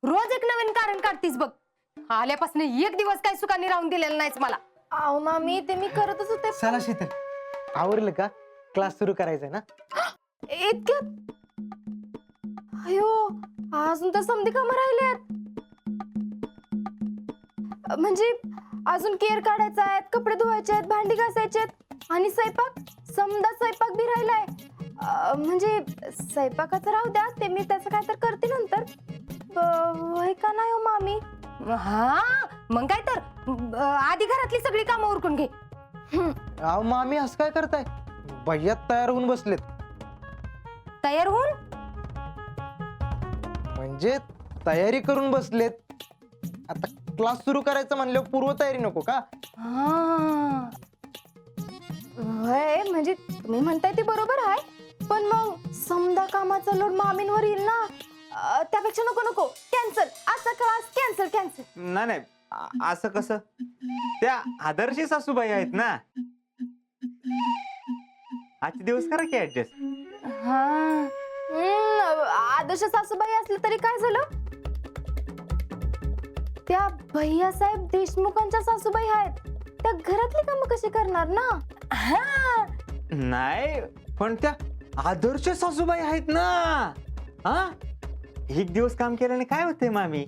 रोज एक नवीन कारण काढतीस बघ. आल्यापासून एक दिवस काय सुखाने राहून दिलेलं नाहीच मला. अहो मामी ते मी करतच होते. चला शीतल, आवरलं का? क्लास सुरू करायचंय ना? इतक्यात अयो अजून तर समधी कामं राहिल्यात. म्हणजे अजून केर काढायचा आहेत, कपडे धुवायचे आहेत, भांडी घासायचे आहेत आणि स्वयंपाक, समजा स्वयंपाक बी राहिलाय. म्हणजे स्वयंपाकाचं राहू द्या, ते मी त्याचं काय तर करते नंतर. वय का नाही हो मामी? हा मग काय तर आधी घरातली सगळी कामं उरकून घे. अहो मामी असं काय करताय? भैया तयार होऊन बसलेत. तयार होऊन म्हणजे तयारी करून बसलेत. आता क्लास सुरू करायचं म्हणल्यावर पूर्व तयारी नको का? हा. वय म्हणजे तुम्ही म्हणताय ते बरोबर आहे, पण मग समजा कामाचा लोड मामींवर येईल ना. त्यापेक्षा नको नको, कॅन्सल. असा क्लास कॅन्सल कॅन्सल. नाही नाही, असं कसं? त्या आदर्शी सासूबाई आहेत ना, आजचे दिवस करा की ऍडजस्ट. हा. आदर्श सासूबाई असलं तरी काय झालं? त्या भैयासाहेब देशमुखांच्या सासूबाई आहेत, त्या घरातली कामं कशी करणार ना. हा. नाही पण त्या आदर्श सासूबाई आहेत ना. हा, एक दिवस काम केल्याने काय होते मामी?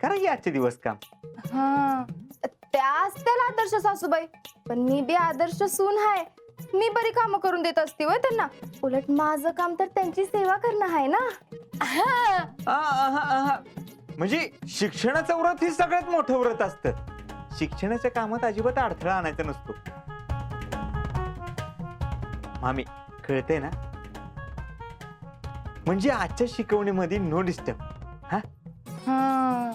करा की आजचे दिवस काम. हा. त्याच त्याला आदर्श सासूबाई, पण मी बी आदर्श सून आहे. मी बरी कामं करून देत असते होय त्यांना. उलट माझं काम तर त्यांची सेवा करणं आहे ना. म्हणजे शिक्षणाचं व्रत हे सगळ्यात मोठं व्रत असतं. शिक्षणाच्या कामात अजिबात अडथळा आणायचा नसतो. मामी कळते ना? म्हणजे आजच्या शिकवणीमध्ये नो डिस्टर्ब. हा, हा.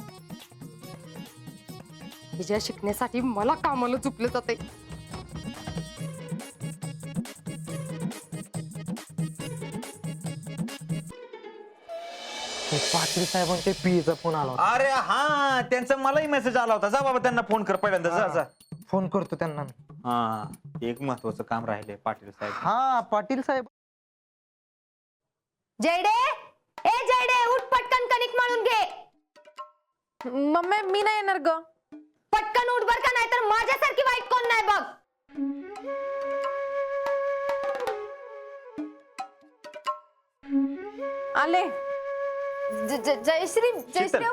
हिच्या शिकण्यासाठी मला कामाला चुकलं जाते. पाटील साहेबांच्या पीएचा फोन आला होता. अरे हा, त्यांचा मलाही मेसेज आला होता. जा बाबा त्यांना फोन कर पहिल्यांदा. जा जा. फोन करतो त्यांना मी. हा, एक महत्वाचं काम राहिले पाटील साहेब. हा पाटील साहेब. जयडे, ए जयडे, उठ पटकन कणिक मळून घे. मम्मी मी नाही येणार ग. पटकन उठ बर का, नाही तर माझ्यासारखी वाईट कोण नाही बघ. आले. जयश्री जयश्री.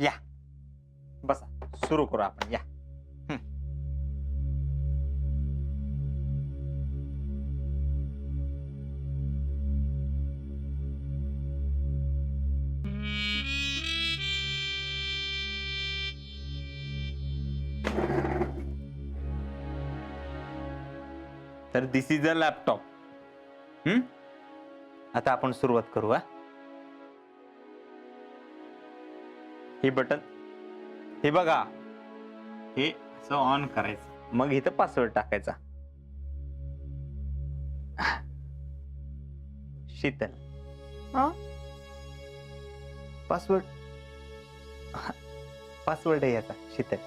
या बसा, सुरू करू आपण. या. तर दिस इज अ लॅपटॉप. आता आपण सुरुवात करू. हे बटन हे बघा, हे असं ऑन करायचं, मग इथं पासवर्ड टाकायचा. शीतल, पासवर्ड पासवर्ड आहे याचा, शीतल.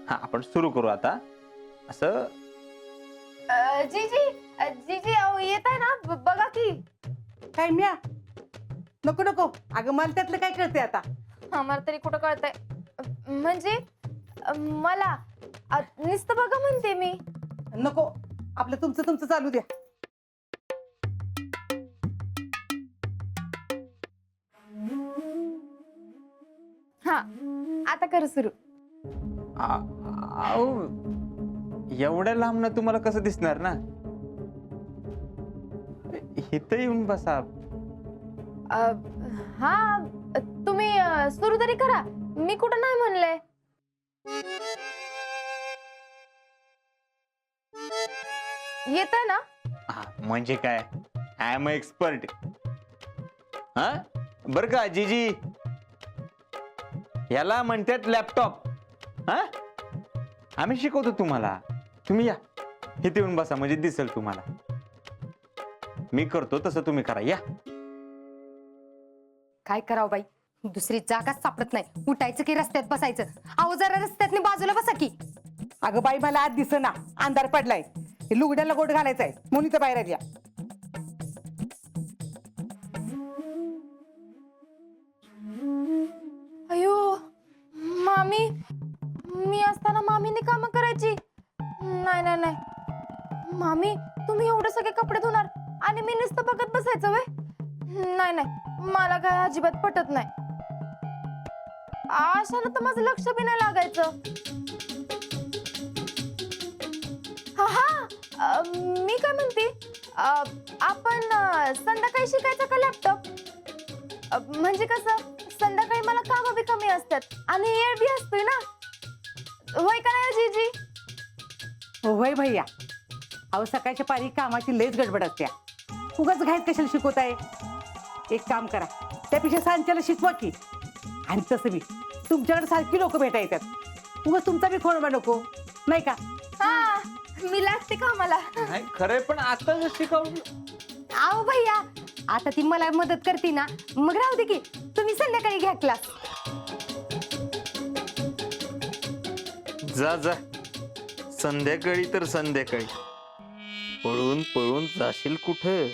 हा, आपण सुरू करू आता. असं जीजी जीजी अहो येत आहे ना, बघा की. काय म्या? नको नको, अगं मला त्यातलं काय कळतंय आता. आम्हाला तरी कुठं कळतंय. म्हणजे मला नुसतं बघा म्हणते मी. नको, आपलं तुमचं तुमचं चालू द्या. हा, आता कर सुरू. एवढ्या लांब ना तुम्हाला कसं दिसणार ना. इथं येऊन बसा. हा, तुम्ही सुरू तरी करा, मी कुठं नाही म्हणले. येत आहे ना? म्हणजे काय, आय एम एक्सपर्ट. हा, बर का जीजी, याला म्हणतात लॅपटॉप. हा, आम्ही शिकवतो तुम्हाला. तुम्ही या, इथे येऊन बसा, म्हणजे दिसेल तुम्हाला. मी करतो तसं तुम्ही करा. या. काय करावं बाई, दुसरी जागाच सापडत नाही. उठायचं की रस्त्यात बसायचं. अहो जरा रस्त्यातनी बाजूला बसा की. अगं बाई मला आज दिसेना, अंधार पडलाय. हे लुगड्याला गोट घालायचंय म्हणून इथं बाहेर आली. मामी मी असताना मामीने कामं करायची? नाही नाही नाही मामी, तुम्ही एवढे सगळे कपडे धुणार आणि मी नुसतं बघत बसायचं वय? नाही नाही, मला काय अजिबात पटत नाही. अशानं तर माझं लक्ष बी नाही लागायचं. हा हा, मी काय म्हणते, आपण संध्याकाळी शिकायचा का लॅपटॉप? म्हणजे कसं, संध्याकाळी मला कामं बी कमी असतात आणि वेळ बी असतोय ना, होय का नाही जीजी? हो होय भैया. अहो सकाळच्या पारी कामाची लयच गडबड असत्या. उगाच घाईत कशाला शिकवताय? एक काम करा, त्यापेक्षा सांच्याला शिकवा की. आणि तसं बी तुमच्याकडे सारखी लोक भेटा येतात. उगाच तुमचा बी खोडबा नको, नाही का? हा, मी लागते कामाला. नाही खरंय, पण आता जर शिकवलं. आहो भैया, आता ती मला मदत करते ना, मग राहू दे की, तुम्ही संध्याकाळी घ्या क्लास. जा जा, संध्याकाळी तर संध्याकाळी. पळून पळून जाशील कुठं?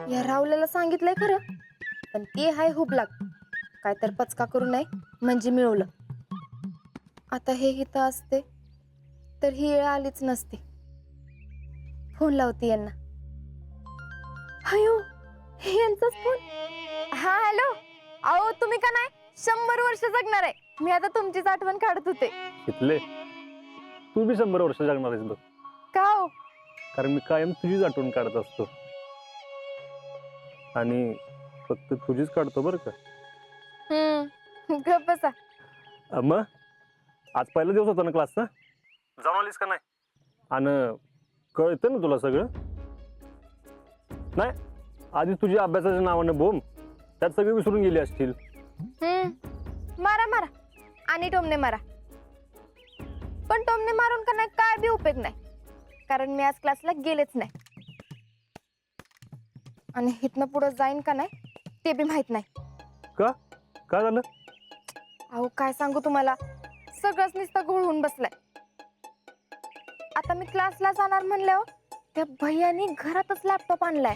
या रावल्याला सांगितलंय खरं, पण ते हाय हुबलाक, काय तर पचका करू नये म्हणजे मिळवलं. आता हे इथं असते तर ही वेळ आलीच नसती. फोन लावते यांना. अयो, यांचाच फोन. हा हॅलो, अहो तुम्ही का नाही 100 वर्ष जगणार आहे. मी आता तुमचीच आठवण काढत होते. शिकले तू बी 100 वर्ष जगणार आहेस बघ, का हो? कारण मी कायम तुझीच आठवण काढत असतो आणि फक्त तुझीच काढतो बरं का. गप बसा. मग आज पहिला दिवस होता ना क्लासचा, जाऊन आलीस का नाही? आणि कळतं ना तुला सगळं? नाही, आधी तुझी अभ्यासाच्या नावानं बोंब, त्यात सगळे विसरून गेली असतील. मारा मारा आणि टोमने मारा, पण टोमने मारून का नाही काय बी उपयोग नाही, कारण मी आज क्लासला गेलेच नाही. आणि इथनं पुढे जाईन का नाही ते बी माहित नाही. का? काय झालं? अहो काय सांगू तुम्हाला, सगळंच नुसतं घोळ होऊन बसलाय. आता मी क्लासला जाणार म्हणल्यावर त्या भैयानी घरातच लॅपटॉप आणलाय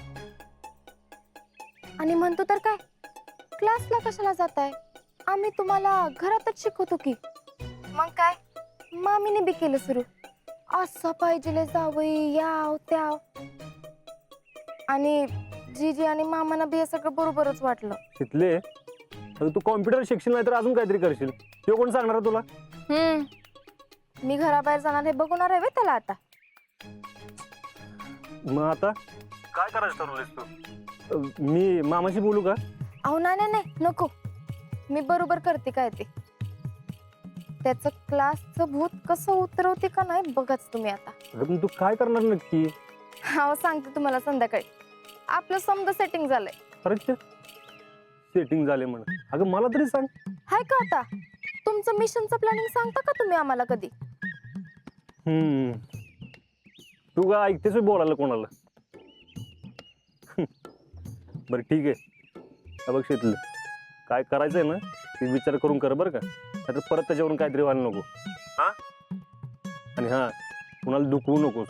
आणि म्हणतो तर काय, क्लासला कशाला जाताय, आम्ही तुम्हाला घरातच शिकवतो की. मग काय, मामीने बी केलं सुरू, असं पाहिजे जावई याव त्याव. आणि जीजी आणि मामाना बी हे सगळं बरोबरच वाटलं. शिकले तू कॉम्प्युटर शिकशील नाही तर अजून काहीतरी करशील, ते कोण सांगणार आहे तुला? मी घराबाहेर जाणार हे बघणार आहे त्याला आता. मग आता काय करायचं ठरवलंस तू? मी मामाशी बोलू का? अहो नाही नाही नको, मी बरोबर करते काय ते. त्याचं क्लासचं भूत कसं उतरवते का नाही बघाच तुम्ही आता. अगं पण तू काय करणार नक्की? अहो सांगते तुम्हाला संध्याकाळी. आपलं समजा सेटिंग झालंय. अरे सेटिंग झाले म्हण. अगं मला तरी सांग. हाय का आता तुमचं मिशनचं प्लॅनिंग सांगता का तुम्ही आम्हाला कधी? तू का ऐकतेस बोलायला कोणाला? बरं ठीक आहे, बघ शिकलं काय करायचंय ना ते विचार करून कर बरं का, नाहीतर परत त्याच्यावरून काहीतरी व्हायला नको. हा, आणि हा कुणाला दुखवू नकोस.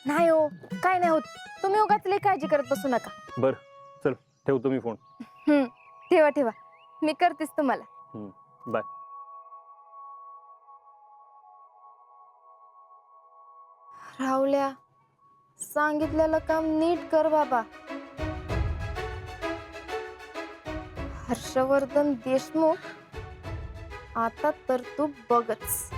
नाही हो, काय नाही होत, तुम्ही उगाच लई काळजी करत बसू नका. बर चल ठेवतो मी फोन. ठेवा ठेवा, मी करतेच तुम्हाला. बाय. राहुल्या, सांगितलेलं काम नीट कर बाबा. हर्षवर्धन देशमुख, आता तर तू बघच.